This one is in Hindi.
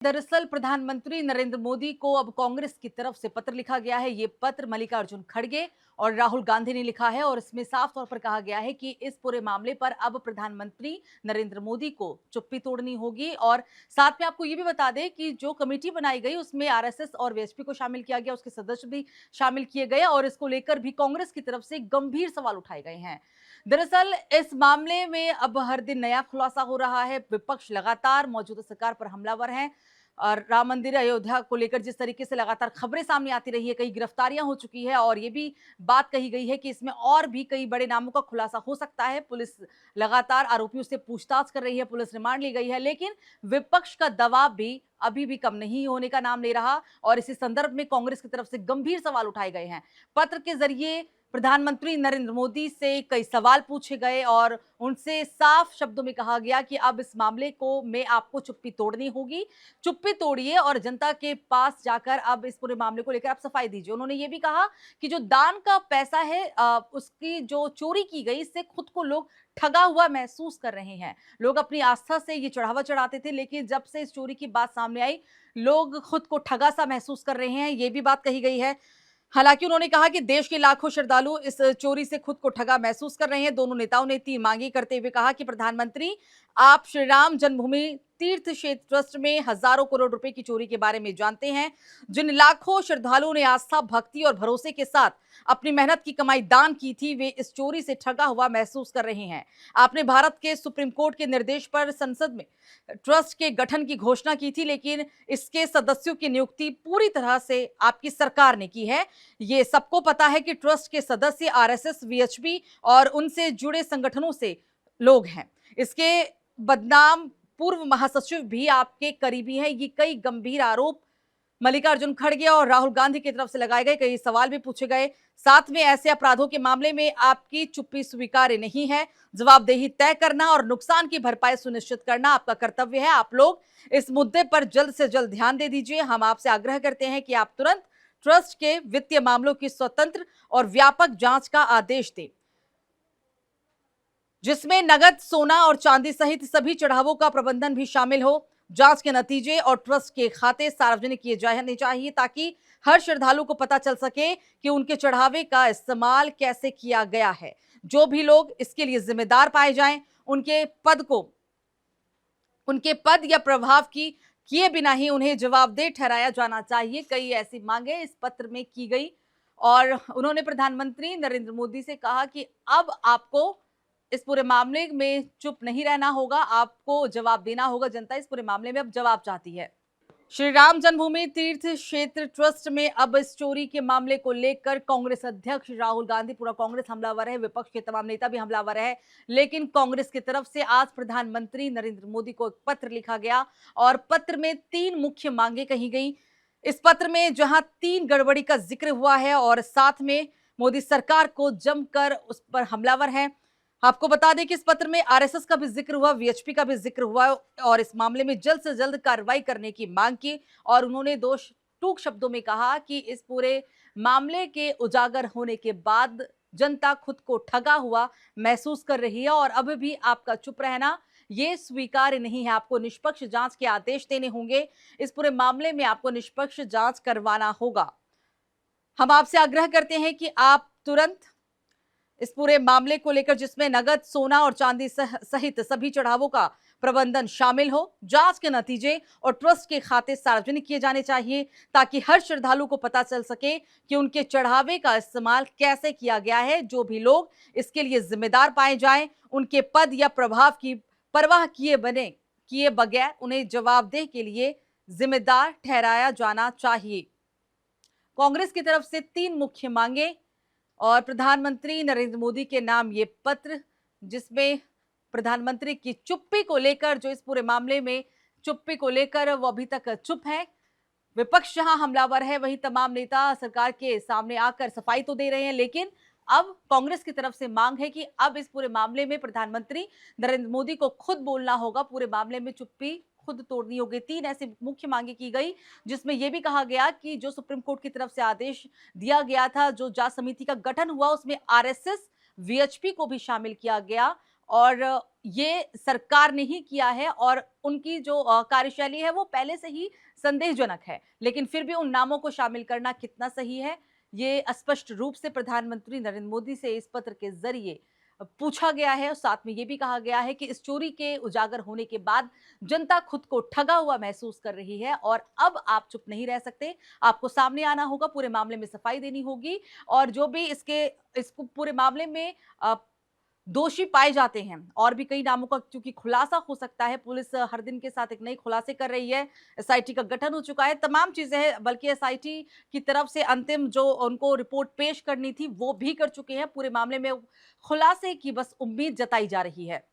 दरअसल प्रधानमंत्री नरेंद्र मोदी को अब कांग्रेस की तरफ से पत्र लिखा गया है। ये पत्र मल्लिकार्जुन खड़गे और राहुल गांधी ने लिखा है और इसमें साफ तौर पर कहा गया है कि इस पूरे मामले पर अब प्रधानमंत्री नरेंद्र मोदी को चुप्पी तोड़नी होगी। और साथ में आपको ये भी बता दें कि जो कमेटी बनाई गई उसमें आरएसएस और वीएचपी को शामिल किया गया, उसके सदस्य भी शामिल किए गए और इसको लेकर भी कांग्रेस की तरफ से गंभीर सवाल उठाए गए हैं। दरअसल इस मामले में अब हर दिन नया खुलासा हो रहा है। विपक्ष लगातार मौजूदा सरकार पर हमलावर है और राम मंदिर अयोध्या को लेकर जिस तरीके से लगातार खबरें सामने आती रही है, कई गिरफ्तारियां हो चुकी है और ये भी बात कही गई है कि इसमें और भी कई बड़े नामों का खुलासा हो सकता है। पुलिस लगातार आरोपियों से पूछताछ कर रही है, पुलिस रिमांड ली गई है, लेकिन विपक्ष का दबाव भी अभी भी कम नहीं होने का नाम ले रहा और इसी संदर्भ में कांग्रेस की तरफ से गंभीर सवाल उठाए गए हैं। पत्र के जरिए प्रधानमंत्री नरेंद्र मोदी से कई सवाल पूछे गए और उनसे साफ शब्दों में कहा गया कि अब इस मामले को में आपको चुप्पी तोड़नी होगी, चुप्पी तोड़िए और जनता के पास जाकर अब इस पूरे मामले को लेकर आप सफाई दीजिए। उन्होंने ये भी कहा कि जो दान का पैसा है उसकी जो चोरी की गई, इससे खुद को लोग ठगा हुआ महसूस कर रहे हैं। लोग अपनी आस्था से ये चढ़ावा चढ़ाते थे, लेकिन जब से इस चोरी की बात सामने आई, लोग खुद को ठगा सा महसूस कर रहे हैं, ये भी बात कही गई है। हालांकि उन्होंने कहा कि देश के लाखों श्रद्धालु इस चोरी से खुद को ठगा महसूस कर रहे हैं। दोनों नेताओं ने 3 मांगे करते हुए कहा कि प्रधानमंत्री, आप श्री राम जन्मभूमि तीर्थ क्षेत्र ट्रस्ट में हजारों करोड़ रुपए की चोरी के बारे में जानते हैं। जिन लाखों श्रद्धालुओं ने आस्था, भक्ति और भरोसे के साथ अपनी मेहनत की कमाई दान की थी, वे इस चोरी से ठगा हुआ महसूस कर रहे हैं। आपने भारत के सुप्रीम कोर्ट के निर्देश पर संसद में ट्रस्ट के गठन की घोषणा की थी, लेकिन इसके सदस्यों की नियुक्ति पूरी तरह से आपकी सरकार ने की है। ये सबको पता है कि ट्रस्ट के सदस्य आरएसएस, वीएचपी और उनसे जुड़े संगठनों से लोग हैं। इसके बदनाम पूर्व महासचिव भी आपके करीबी हैं। ये कई गंभीर आरोप मल्लिकार्जुन खड़गे और राहुल गांधी की तरफ से लगाए गए, कई सवाल भी पूछे गए। साथ में ऐसे अपराधों के मामले में आपकी चुप्पी स्वीकार्य नहीं है। जवाबदेही तय करना और नुकसान की भरपाई सुनिश्चित करना आपका कर्तव्य है। आप लोग इस मुद्दे पर जल्द से जल्द ध्यान दे दीजिए। हम आपसे आग्रह करते हैं कि आप तुरंत ट्रस्ट के वित्तीय मामलों की स्वतंत्र और व्यापक जांच का आदेश दें, जिसमें नगद, सोना और चांदी सहित सभी चढ़ावों का प्रबंधन भी शामिल हो। जांच के नतीजे और ट्रस्ट के खाते सार्वजनिक किए जाने चाहिए ताकि हर श्रद्धालु को पता चल सके कि उनके चढ़ावे का इस्तेमाल कैसे किया गया है। जो भी लोग इसके लिए जिम्मेदार पाए जाएं, उनके पद या प्रभाव की किए बिना ही उन्हें जवाबदेह ठहराया जाना चाहिए। कई ऐसी मांगे इस पत्र में की गई और उन्होंने प्रधानमंत्री नरेंद्र मोदी से कहा कि अब आपको इस पूरे मामले में चुप नहीं रहना होगा, आपको जवाब देना होगा। जनता इस पूरे मामले में अब जवाब चाहती है। श्री राम जन्मभूमि तीर्थ क्षेत्र ट्रस्ट में अब इस चोरी के मामले को लेकर कांग्रेस अध्यक्ष राहुल गांधी, पूरा कांग्रेस हमलावर है, विपक्ष के तमाम नेता भी हमलावर है। लेकिन कांग्रेस की तरफ से आज प्रधानमंत्री नरेंद्र मोदी को एक पत्र लिखा गया और पत्र में 3 मुख्य मांगे कही गई। इस पत्र में जहां 3 गड़बड़ी का जिक्र हुआ है और साथ में मोदी सरकार को जमकर उस पर हमलावर है। आपको बता दें कि इस पत्र में आरएसएस का भी जिक्र हुआ, वीएचपी का भी जिक्र हुआ और इस मामले में जल्द से जल्द कार्रवाई करने की मांग की और उन्होंने टूक शब्दों में कहा कि इस पूरे मामले के उजागर होने के बाद जनता खुद को ठगा हुआ महसूस कर रही है और अब भी आपका चुप रहना ये स्वीकार्य नहीं है। आपको निष्पक्ष जांच के आदेश देने होंगे। इस पूरे मामले में आपको निष्पक्ष जांच करवाना होगा। हम आपसे आग्रह करते हैं कि आप तुरंत इस पूरे मामले को लेकर, जिसमें नगद, सोना और चांदी सहित सभी चढ़ावों का प्रबंधन शामिल हो, जांच के नतीजे और ट्रस्ट के खाते सार्वजनिक किए जाने चाहिए ताकि हर श्रद्धालु को पता चल सके कि उनके चढ़ावे का इस्तेमाल कैसे किया गया है। जो भी लोग इसके लिए जिम्मेदार पाए जाएं, उनके पद या प्रभाव की परवाह किए बगैर उन्हें जवाबदेह के लिए जिम्मेदार ठहराया जाना चाहिए। कांग्रेस की तरफ से 3 मुख्य मांगे और प्रधानमंत्री नरेंद्र मोदी के नाम ये पत्र, जिसमें प्रधानमंत्री की चुप्पी को लेकर, जो इस पूरे मामले में चुप्पी को लेकर वो अभी तक चुप है। विपक्ष जहां हमलावर है, वहीं तमाम नेता सरकार के सामने आकर सफाई तो दे रहे हैं, लेकिन अब कांग्रेस की तरफ से मांग है कि अब इस पूरे मामले में प्रधानमंत्री नरेंद्र मोदी को खुद बोलना होगा, पूरे मामले में चुप्पी खुद तोड़नी होगी। 3 ऐसी मुख्य मांगे की गई, जिसमें यह भी कहा गया कि जो सुप्रीम कोर्ट की तरफ से आदेश दिया गया था, जो जांच समिति का गठन हुआ, उसमें आरएसएस, वीएचपी को भी शामिल किया गया और ये सरकार ने ही किया है और उनकी जो कार्यशैली है वो पहले से ही संदेहजनक है। लेकिन फिर भी उन नामों को शामिल करना कितना सही है, ये स्पष्ट रूप से प्रधानमंत्री नरेंद्र मोदी से इस पत्र के ज़रिए पूछा गया है और साथ में ये भी कहा गया है कि इस चोरी के उजागर होने के बाद जनता खुद को ठगा हुआ महसूस कर रही है और अब आप चुप नहीं रह सकते। आपको सामने आना होगा, पूरे मामले में सफाई देनी होगी और जो भी इसको पूरे मामले में दोषी पाए जाते हैं और भी कई नामों का क्योंकि खुलासा हो सकता है। पुलिस हर दिन के साथ एक नए खुलासे कर रही है। एसआईटी का गठन हो चुका है, तमाम चीजें हैं, बल्कि एसआईटी की तरफ से अंतिम जो उनको रिपोर्ट पेश करनी थी वो भी कर चुके हैं। पूरे मामले में खुलासे की बस उम्मीद जताई जा रही है।